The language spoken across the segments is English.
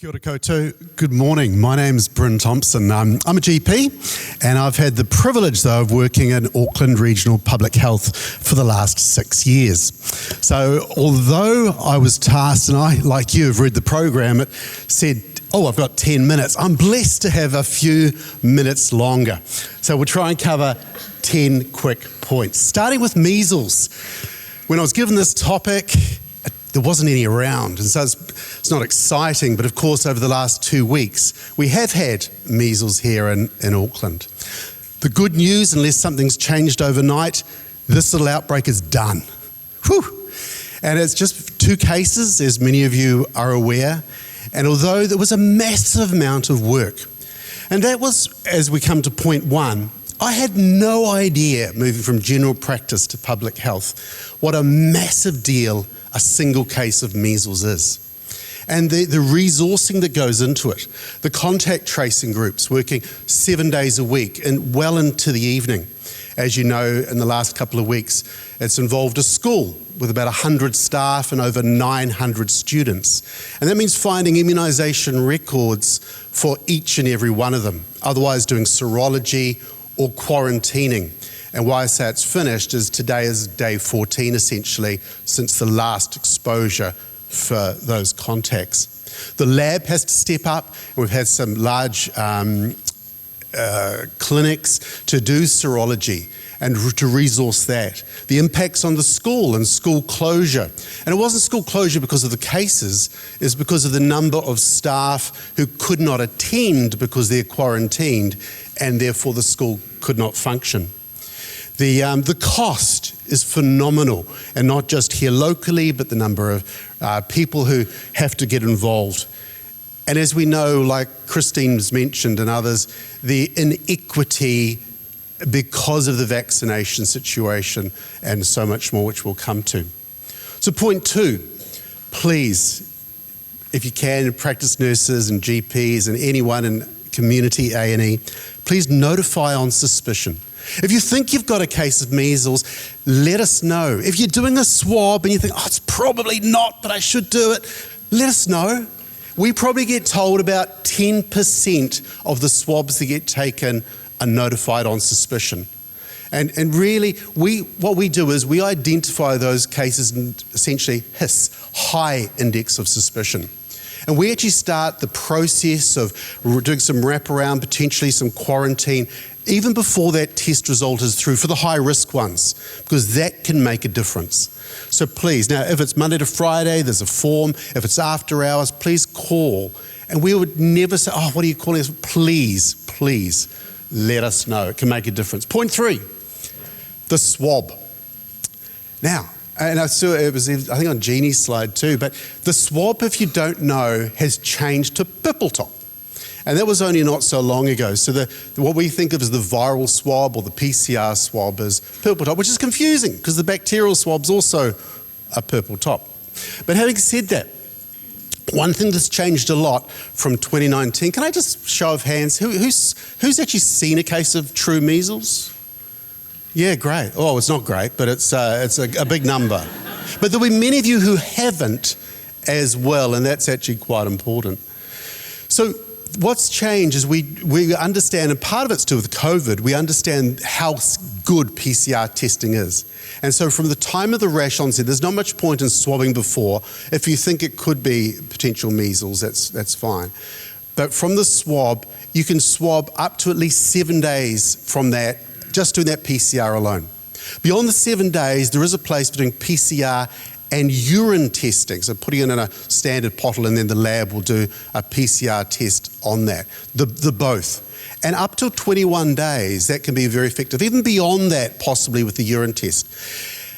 Kia ora koutou. Good morning. My name's Bryn Thompson. I'm a GP and I've had the privilege though of working in Auckland Regional Public Health for the last 6 years. So although I was tasked, and I, like you, have read the program, it said, I've got 10 minutes. I'm blessed to have a few minutes longer. So we'll try and cover 10 quick points. Starting with measles. When I was given this topic, there wasn't any around, and so it's not exciting, but of course over the last 2 weeks we have had measles here in Auckland. The good news, unless something's changed overnight, this little outbreak is done. Whew. And it's just 2 cases, as many of you are aware, and although there was a massive amount of work, and that was, as we come to point 1, I had no idea, moving from general practice to public health, what a massive deal a single case of measles is. And the resourcing that goes into it, the contact tracing groups working 7 days a week and well into the evening. As you know, in the last couple of weeks, it's involved a school with about 100 staff and over 900 students. And that means finding immunisation records for each and every one of them, otherwise doing serology or quarantining. And why I say it's finished is today is day 14 essentially since the last exposure for those contacts. The lab has to step up, and we've had some large clinics to do serology and to resource that. The impacts on the school and school closure. And it wasn't school closure because of the cases, it's because of the number of staff who could not attend because they're quarantined and therefore the school could not function. The cost is phenomenal, and not just here locally, but the number of people who have to get involved. And as we know, like Christine's mentioned and others, the inequity because of the vaccination situation and so much more, which we'll come to. So point 2, please, if you can, practice nurses and GPs and anyone in community A&E, please notify on suspicion. If you think you've got a case of measles, let us know. If you're doing a swab and you think, it's probably not, but I should do it, let us know. We probably get told about 10% of the swabs that get taken are notified on suspicion. And really, what we do is we identify those cases in essentially HIS, high index of suspicion. And we actually start the process of doing some wraparound, potentially some quarantine, even before that test result is through for the high risk ones, because that can make a difference. So please, now if it's Monday to Friday, there's a form. If it's after hours, please call. And we would never say, what are you calling us? Please let us know. It can make a difference. Point 3, the swab. Now, and I saw it was, I think on Jeannie's slide too, but the swab, if you don't know, has changed to purple top. And that was only not so long ago. So what we think of as the viral swab or the PCR swab is purple top, which is confusing because the bacterial swab's also a purple top. But having said that, one thing that's changed a lot from 2019, can I just show of hands, who's actually seen a case of true measles? Yeah, great. It's not great, but it's a big number. But there'll be many of you who haven't as well, and that's actually quite important. So what's changed is we understand, and part of it's to do with COVID, we understand how good PCR testing is. And so from the time of the rash onset, there's not much point in swabbing before. If you think it could be potential measles, that's fine. But from the swab, you can swab up to at least 7 days from that, just doing that PCR alone. Beyond the 7 days, there is a place between PCR and urine testing, so putting it in a standard bottle and then the lab will do a PCR test on that, the both. And up till 21 days, that can be very effective, even beyond that possibly with the urine test.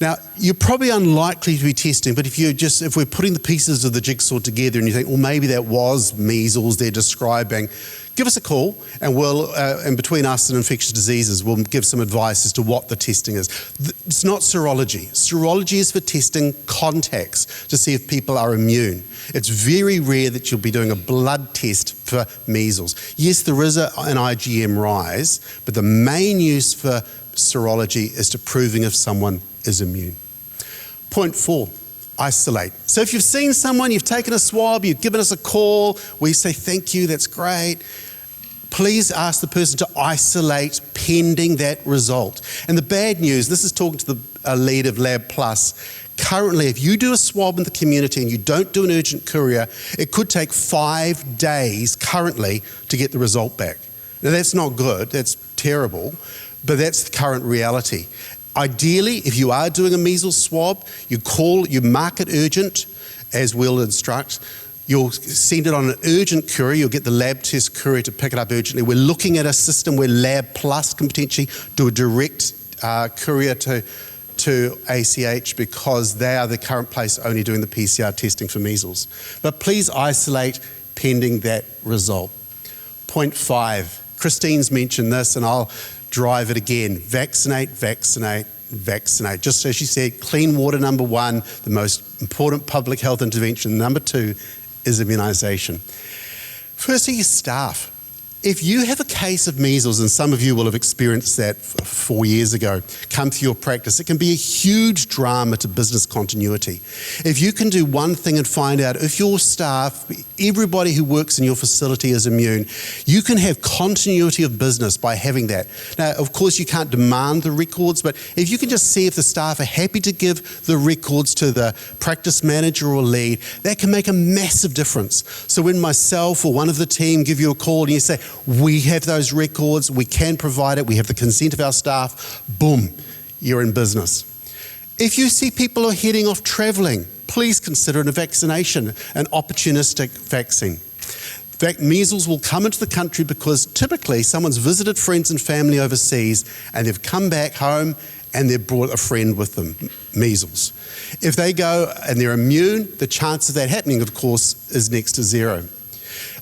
Now, you're probably unlikely to be testing, but if we're putting the pieces of the jigsaw together and you think, maybe that was measles they're describing, give us a call and we'll, and between us and infectious diseases, we'll give some advice as to what the testing is. It's not serology. Serology is for testing contacts to see if people are immune. It's very rare that you'll be doing a blood test for measles. Yes, there is an IgM rise, but the main use for serology is to proving if someone is immune. Point 4, isolate. So if you've seen someone, you've taken a swab, you've given us a call, we say thank you, that's great. Please ask the person to isolate pending that result. And the bad news, this is talking to the lead of Lab Plus, currently if you do a swab in the community and you don't do an urgent courier, it could take 5 days currently to get the result back. Now that's not good, that's terrible, but that's the current reality. Ideally, if you are doing a measles swab, you mark it urgent, as we'll instruct. You'll send it on an urgent courier. You'll get the lab test courier to pick it up urgently. We're looking at a system where Lab Plus can potentially do a direct courier to ACH because they are the current place only doing the PCR testing for measles. But please isolate pending that result. Point 5, Christine's mentioned this and I'll drive it again. Vaccinate, vaccinate, vaccinate. Just as she said, clean water, number 1, the most important public health intervention. Number 2 is immunisation. Firstly, your staff. If you have a case of measles, and some of you will have experienced that 4 years ago, come through your practice, it can be a huge drama to business continuity. If you can do one thing and find out if your staff, everybody who works in your facility is immune, you can have continuity of business by having that. Now, of course, you can't demand the records, but if you can just see if the staff are happy to give the records to the practice manager or lead, that can make a massive difference. So when myself or one of the team give you a call and you say, we have those records, we can provide it, we have the consent of our staff, boom, you're in business. If you see people are heading off travelling, please consider a vaccination, an opportunistic vaccine. In fact, measles will come into the country because typically someone's visited friends and family overseas and they've come back home and they've brought a friend with them, measles. If they go and they're immune, the chance of that happening, of course, is next to zero.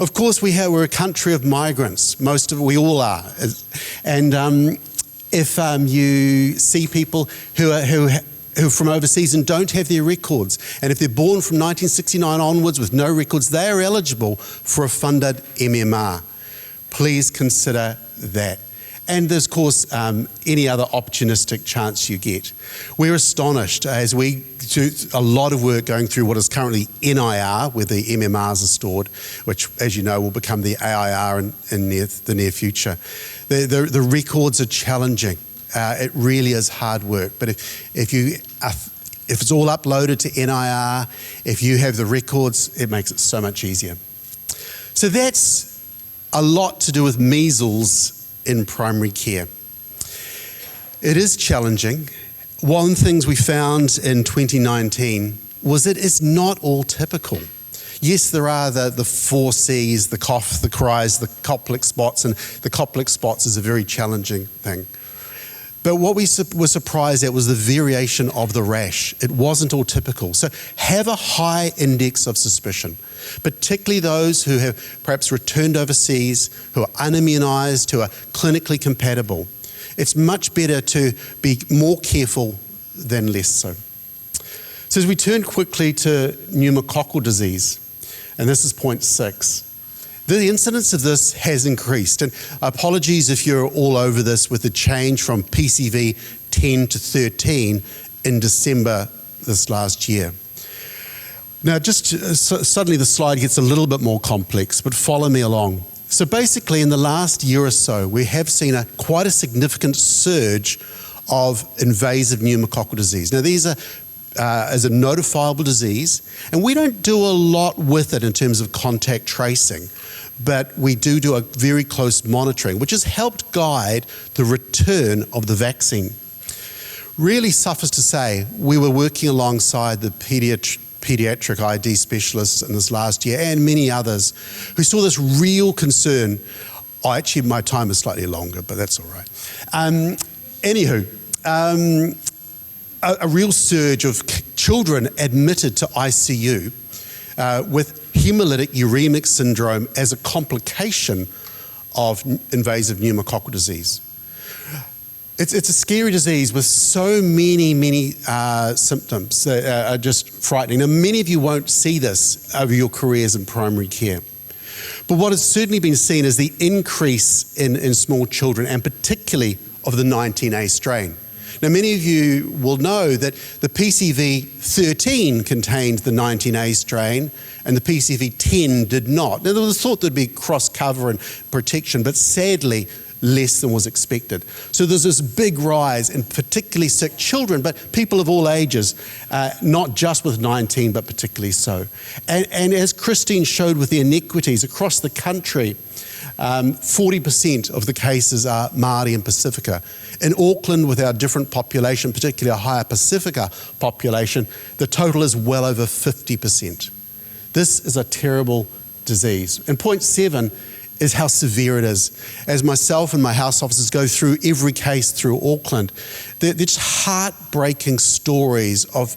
Of course, we're a country of migrants. We all are. And if you see people who are from overseas and don't have their records, and if they're born from 1969 onwards with no records, they are eligible for a funded MMR. Please consider that. And there's, of course, any other opportunistic chance you get. We're astonished as we do a lot of work going through what is currently NIR, where the MMRs are stored, which, as you know, will become the AIR in the near future. The records are challenging. It really is hard work. But if it's all uploaded to NIR, if you have the records, it makes it so much easier. So that's a lot to do with measles in primary care. It is challenging. One of the things we found in 2019 was that it's not all typical. Yes, there are the 4 Cs, the cough, the cries, the Koplik spots, and the Koplik spots is a very challenging thing. But what we were surprised at was the variation of the rash. It wasn't all typical. So have a high index of suspicion, particularly those who have perhaps returned overseas, who are unimmunised, who are clinically compatible. It's much better to be more careful than less so. So as we turn quickly to pneumococcal disease, and this is point 6, the incidence of this has increased, and apologies if you're all over this with the change from PCV 10 to 13 in December this last year. Now, suddenly the slide gets a little bit more complex, but follow me along. So basically, in the last year or so, we have seen quite a significant surge of invasive pneumococcal disease. Now, these are as a notifiable disease, and we don't do a lot with it in terms of contact tracing, but we do a very close monitoring, which has helped guide the return of the vaccine. Really suffers to say, we were working alongside the paediatric ID specialists in this last year and many others who saw this real concern. Oh, actually, my time is slightly longer, but that's all right. A real surge of children admitted to ICU with hemolytic uremic syndrome as a complication of invasive pneumococcal disease. It's a scary disease with so many symptoms that are just frightening. Now, many of you won't see this over your careers in primary care. But what has certainly been seen is the increase in small children, and particularly of the 19A strain. Now, many of you will know that the PCV13 contained the 19A strain and the PCV10 did not. Now, there was thought there'd be cross-cover and protection, but sadly, less than was expected. So there's this big rise in particularly sick children, but people of all ages, not just with 19, but particularly so. And as Christine showed with the inequities across the country, 40% of the cases are Māori and Pacifica. In Auckland, with our different population, particularly a higher Pacifica population, the total is well over 50%. This is a terrible disease. And point 7 is how severe it is. As myself and my house officers go through every case through Auckland, they're just heartbreaking stories of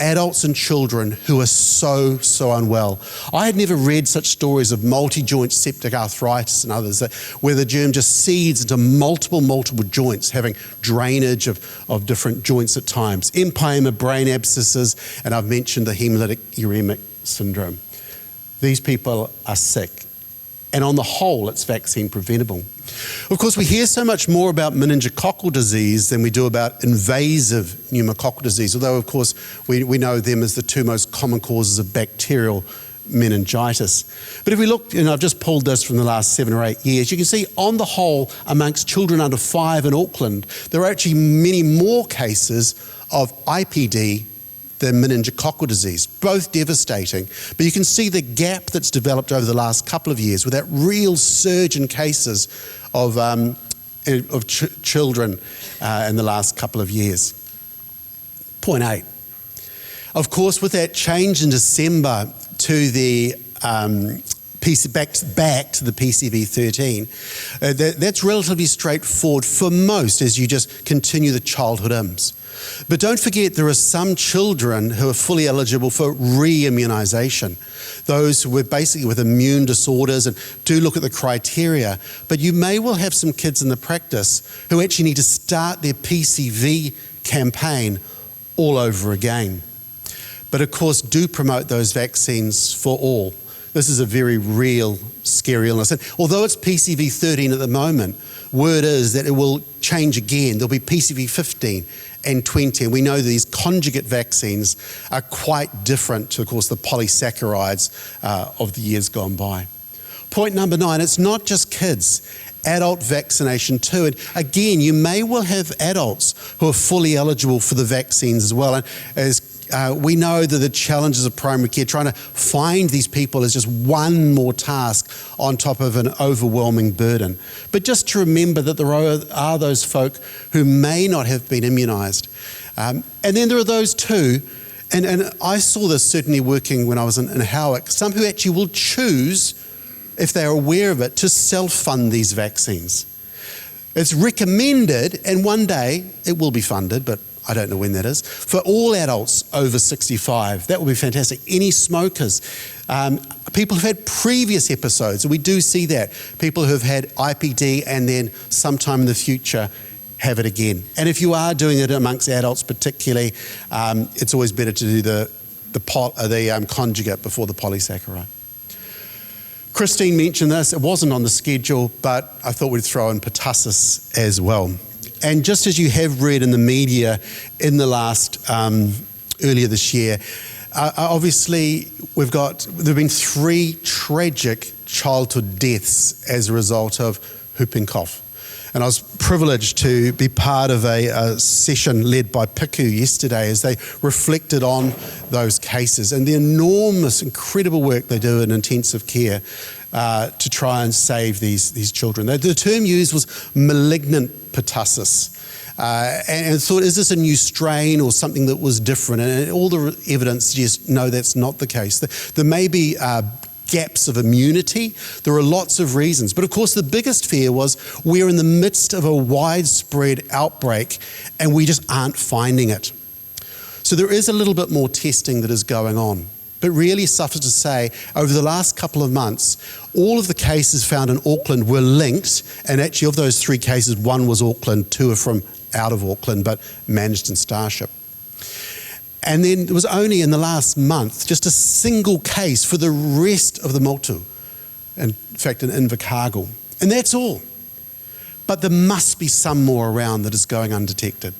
adults and children who are so unwell. I had never read such stories of multi-joint septic arthritis and others, where the germ just seeds into multiple joints, having drainage of different joints at times, empyema, brain abscesses, and I've mentioned the hemolytic uremic syndrome. These people are sick. And on the whole, it's vaccine preventable. Of course, we hear so much more about meningococcal disease than we do about invasive pneumococcal disease, although, of course, we know them as the two most common causes of bacterial meningitis. But if we look, and I've just pulled this from the last 7 or 8 years, you can see on the whole, amongst children under 5 in Auckland, there are actually many more cases of IPD than meningococcal disease, both devastating. But you can see the gap that's developed over the last couple of years with that real surge in cases of children in the last couple of years. Point 8. Of course, with that change in December to the back to the PCV13, that's relatively straightforward for most as you just continue the childhood IMS. But don't forget, there are some children who are fully eligible for re-immunisation. Those who are basically with immune disorders, and do look at the criteria. But you may well have some kids in the practice who actually need to start their PCV campaign all over again. But of course, do promote those vaccines for all. This is a very real, scary illness. And although it's PCV13 at the moment, word is that it will change again. There'll be PCV15 and 20. And we know that these conjugate vaccines are quite different to, of course, the polysaccharides of the years gone by. Point number 9, it's not just kids. Adult vaccination too. And again, you may well have adults who are fully eligible for the vaccines as well. And as we know that the challenges of primary care, trying to find these people is just one more task on top of an overwhelming burden. But just to remember that there are those folk who may not have been immunised. And then there are those too, and I saw this certainly working when I was in Howick, some who actually will choose, if they're aware of it, to self-fund these vaccines. It's recommended, and one day it will be funded, but I don't know when that is, for all adults over 65. That would be fantastic. Any smokers, people who've had previous episodes, and we do see that, people who have had IPD and then sometime in the future have it again. And if you are doing it amongst adults particularly, it's always better to do the conjugate before the polysaccharide. Christine mentioned this, it wasn't on the schedule, but I thought we'd throw in pertussis as well. And just as you have read in the media in the last, earlier this year, obviously there have been 3 tragic childhood deaths as a result of whooping cough. And I was privileged to be part of a session led by PICU yesterday as they reflected on those cases and the enormous, incredible work they do in intensive care to try and save these children. The term used was malignant pertussis. And thought, is this a new strain or something that was different? And all the evidence suggests, no, that's not the case. There may be gaps of immunity. There are lots of reasons. But of course, the biggest fear was we're in the midst of a widespread outbreak and we just aren't finding it. So there is a little bit more testing that is going on. But really, suffice to say, over the last couple of months, all of the cases found in Auckland were linked, and actually of those 3 cases, 1 was Auckland, 2 are from out of Auckland, but managed in Starship. And then there was only in the last month, just a single case for the rest of the Motu, in fact in Invercargill. And that's all. But there must be some more around that is going undetected.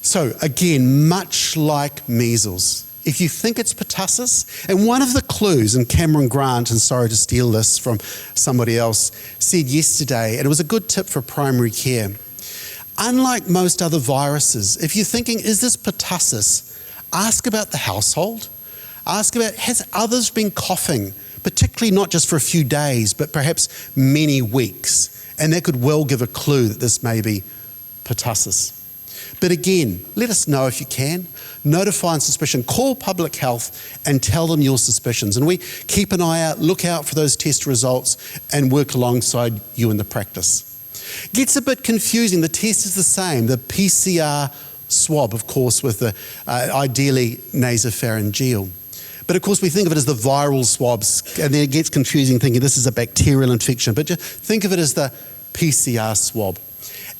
So again, much like measles, if you think it's pertussis, and one of the clues, and Cameron Grant, and sorry to steal this from somebody else, said yesterday, and it was a good tip for primary care, unlike most other viruses, if you're thinking, is this pertussis, ask about the household, ask about, has others been coughing, particularly not just for a few days, but perhaps many weeks, and that could well give a clue that this may be pertussis. But again, let us know if you can. Notify on suspicion. Call public health and tell them your suspicions. And we keep an eye out, look out for those test results and work alongside you in the practice. Gets a bit confusing. The test is the same. The PCR swab, of course, with the ideally nasopharyngeal. But of course, we think of it as the viral swabs, and then it gets confusing thinking this is a bacterial infection. But just think of it as the PCR swab.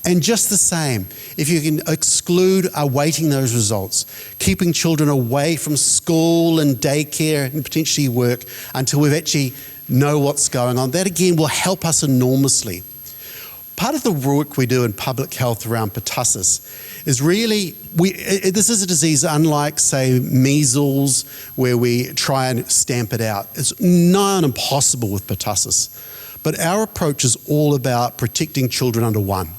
And just the same, if you can exclude awaiting those results, keeping children away from school and daycare and potentially work until we actually know what's going on, that again will help us enormously. Part of the work we do in public health around pertussis is really, this is a disease unlike, say, measles, where we try and stamp it out. It's nigh on impossible with pertussis. But our approach is all about protecting children under 1.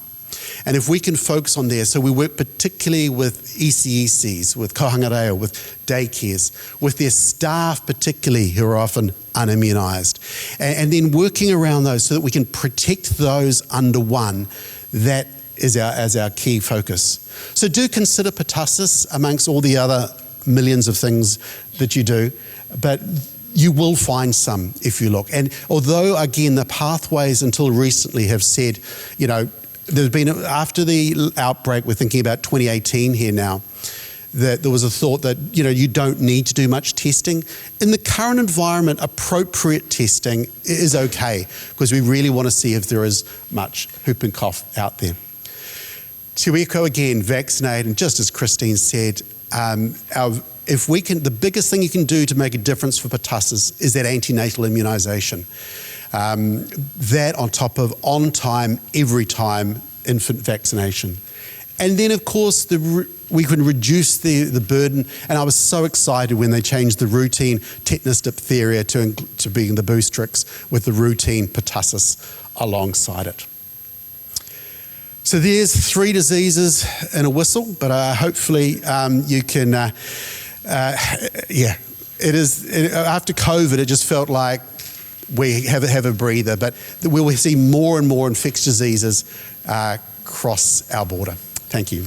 And if we can focus on there, so we work particularly with ECECs, with kohangareo, with daycares, with their staff particularly who are often unimmunised, and then working around those so that we can protect those under 1, that is our key focus. So do consider pertussis amongst all the other millions of things that you do, but you will find some if you look. And although, again, the pathways until recently have said, you know, there's been, after the outbreak, we're thinking about 2018 here now, that there was a thought that, you know, you don't need to do much testing. In the current environment, appropriate testing is okay, because we really want to see if there is much whooping cough out there. To echo again, vaccinate, and just as Christine said, if we can, the biggest thing you can do to make a difference for pertussis is that antenatal immunisation. That on top of on-time, every time infant vaccination. And then, of course, we can reduce the burden. And I was so excited when they changed the routine tetanus diphtheria to being the Boostrix with the routine pertussis alongside it. So there's 3 diseases in a whistle, but hopefully you can, it is, after COVID, it just felt like we have a breather, but we will see more and more infectious diseases cross our border. Thank you.